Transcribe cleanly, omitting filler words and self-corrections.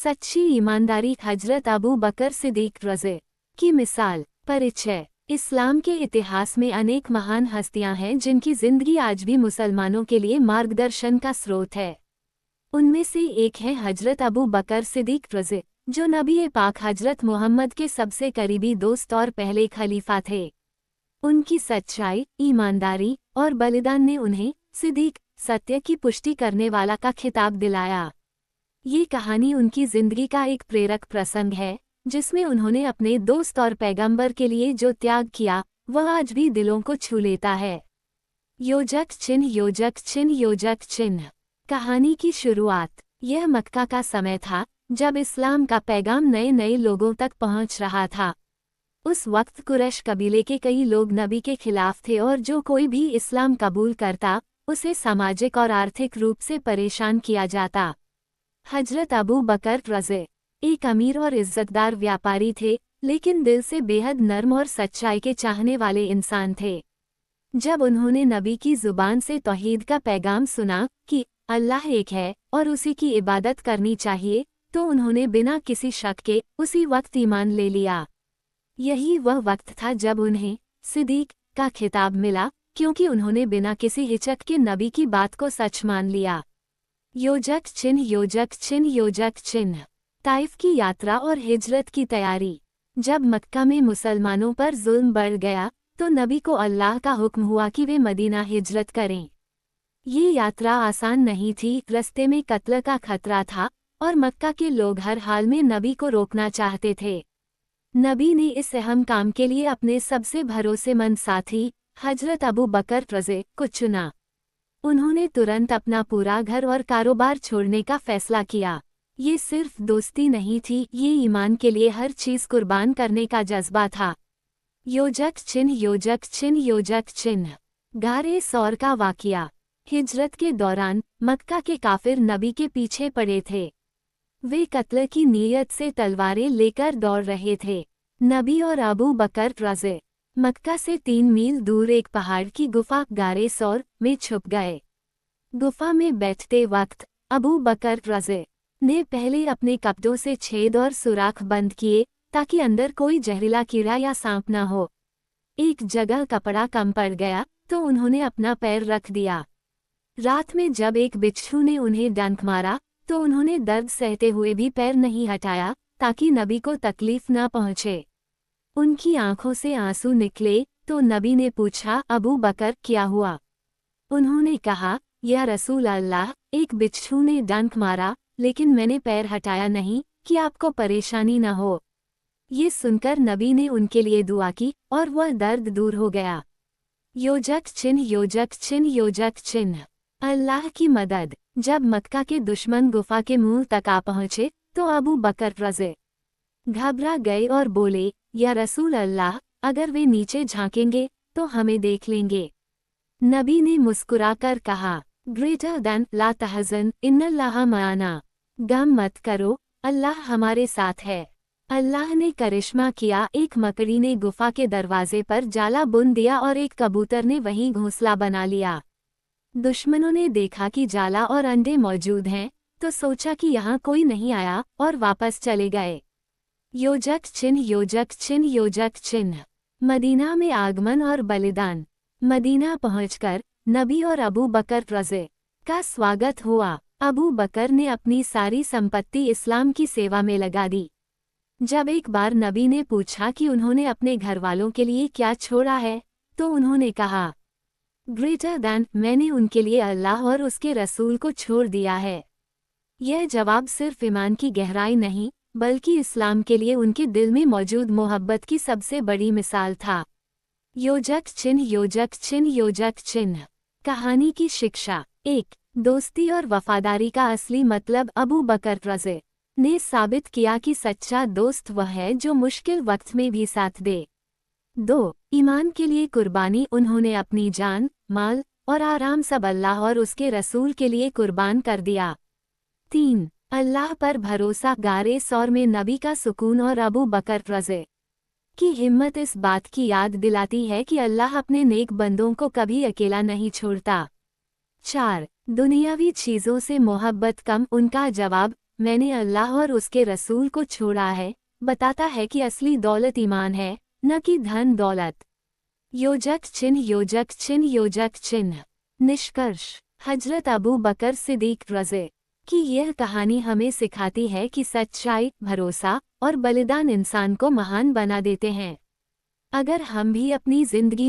सच्ची ईमानदारी हजरत अबू बकर सिद्दीक रज़ी की मिसाल। परिचय। इस्लाम के इतिहास में अनेक महान हस्तियां हैं जिनकी जिंदगी आज भी मुसलमानों के लिए मार्गदर्शन का स्रोत है। उनमें से एक है हजरत अबू बकर सिद्दीक रज़ी, जो नबी पाक हजरत मोहम्मद के सबसे करीबी दोस्त और पहले खलीफा थे। उनकी सच्चाई, ईमानदारी और बलिदान ने उन्हें सिद्दीक, सत्य की पुष्टि करने वाला का खिताब दिलाया। ये कहानी उनकी जिंदगी का एक प्रेरक प्रसंग है, जिसमें उन्होंने अपने दोस्त और पैगंबर के लिए जो त्याग किया वह आज भी दिलों को छू लेता है। योजक चिन्ह, योजक चिन्ह, योजक चिन्ह। कहानी की शुरुआत। यह मक्का का समय था, जब इस्लाम का पैगाम नए नए लोगों तक पहुंच रहा था। उस वक्त कुरैश कबीले के कई लोग नबी के खिलाफ थे और जो कोई भी इस्लाम कबूल करता उसे सामाजिक और आर्थिक रूप से परेशान किया जाता। हजरत अबू बकर रज़ी एक अमीर और इज्जतदार व्यापारी थे, लेकिन दिल से बेहद नर्म और सच्चाई के चाहने वाले इंसान थे। जब उन्होंने नबी की जुबान से तौहीद का पैगाम सुना कि अल्लाह एक है और उसी की इबादत करनी चाहिए, तो उन्होंने बिना किसी शक के उसी वक्त ईमान ले लिया। यही वह वक्त था जब उन्हें सिद्दीक का खिताब मिला, क्योंकि उन्होंने बिना किसी हिचक के नबी की बात को सच मान लिया। योजक चिन्ह, योजक चिन्ह, योजक चिन्ह। ताइफ की यात्रा और हिजरत की तैयारी। जब मक्का में मुसलमानों पर जुल्म बढ़ गया, तो नबी को अल्लाह का हुक्म हुआ कि वे मदीना हिजरत करें। ये यात्रा आसान नहीं थी, रास्ते में कत्ल का खतरा था और मक्का के लोग हर हाल में नबी को रोकना चाहते थे। नबी ने इस अहम काम के लिए अपने सबसे भरोसेमंद साथी हजरत अबू बकर रज़ी को चुना। उन्होंने तुरंत अपना पूरा घर और कारोबार छोड़ने का फैसला किया। ये सिर्फ दोस्ती नहीं थी, ये ईमान के लिए हर चीज कुर्बान करने का जज्बा था। योजक चिन्ह, योजक चिन्ह, योजक चिन्ह। गारे सौर का वाकिया। हिजरत के दौरान मक्का के काफिर नबी के पीछे पड़े थे। वे कत्ल की नीयत से तलवारें लेकर दौड़ रहे थे। नबी और अबू बकर रज़ी मक्का से 3 मील दूर एक पहाड़ की गुफा गारे सौर में छुप गए। गुफा में बैठते वक्त अबू बकर रज़ी ने पहले अपने कपड़ों से छेद और सुराख बंद किए, ताकि अंदर कोई जहरीला कीड़ा या सांप न हो। एक जगह कपड़ा कम पड़ गया तो उन्होंने अपना पैर रख दिया। रात में जब एक बिच्छू ने उन्हें डंक मारा, तो उन्होंने दर्द सहते हुए भी पैर नहीं हटाया, ताकि नबी को तकलीफ न पहुंचे। उनकी आंखों से आंसू निकले तो नबी ने पूछा, अबू बकर क्या हुआ? उन्होंने कहा, या रसूल अल्लाह, एक बिच्छू ने डंक मारा, लेकिन मैंने पैर हटाया नहीं कि आपको परेशानी न हो। ये सुनकर नबी ने उनके लिए दुआ की और वह दर्द दूर हो गया। योजक चिन्ह, योजक चिन्ह, योजक चिन्ह। अल्लाह की मदद। जब मक्का के दुश्मन गुफा के मुंह तक आ पहुंचे, तो अबू बकर रज़ी घबरा गए और बोले, या रसूल अल्लाह, अगर वे नीचे झांकेंगे तो हमें देख लेंगे। नबी ने मुस्कुराकर कहा, ग्रेटर देन ला तहज़न इन्नल्लाह माना। गम मत करो, अल्लाह हमारे साथ है। अल्लाह ने करिश्मा किया। एक मकड़ी ने गुफा के दरवाजे पर जाला बुन दिया और एक कबूतर ने वहीं घोंसला बना लिया। दुश्मनों ने देखा कि जाला और अंडे मौजूद हैं, तो सोचा कि यहाँ कोई नहीं आया और वापस चले गए। योजक चिन्ह, योजक चिन्ह, योजक चिन्ह। मदीना में आगमन और बलिदान। मदीना पहुंचकर नबी और अबू बकर रज़ी का स्वागत हुआ। अबू बकर ने अपनी सारी संपत्ति इस्लाम की सेवा में लगा दी। जब एक बार नबी ने पूछा कि उन्होंने अपने घरवालों के लिए क्या छोड़ा है, तो उन्होंने कहा, ग्रेटर देन, मैंने उनके लिए अल्लाह और उसके रसूल को छोड़ दिया है। यह जवाब सिर्फ ईमान की गहराई नहीं, बल्कि इस्लाम के लिए उनके दिल में मौजूद मोहब्बत की सबसे बड़ी मिसाल था। योजक चिन्ह, योजक चिन्ह, योजक चिन्ह। कहानी की शिक्षा। 1. दोस्ती और वफादारी का असली मतलब। अबू बकर रज़ी ने साबित किया कि सच्चा दोस्त वह है जो मुश्किल वक्त में भी साथ दे। 2. ईमान के लिए कुर्बानी। उन्होंने अपनी जान, माल और आराम सब अल्लाह और उसके रसूल के लिए कुर्बान कर दिया। 3. अल्लाह पर भरोसा। गारे सौर में नबी का सुकून और अबू बकर रज़ी की हिम्मत इस बात की याद दिलाती है कि अल्लाह अपने नेक बंदों को कभी अकेला नहीं छोड़ता। 4. दुनियावी चीज़ों से मोहब्बत कम। उनका जवाब, मैंने अल्लाह और उसके रसूल को छोड़ा है, बताता है कि असली दौलत ईमान है, न कि धन दौलत। योजक चिन्ह योजक चिन्ह योजक चिन्ह। निष्कर्ष, हजरत अबू बकर सिद्दीक रज़ी की यह कहानी हमें सिखाती है कि सच्चाई, भरोसा और बलिदान इंसान को महान बना देते हैं। अगर हम भी अपनी जिंदगी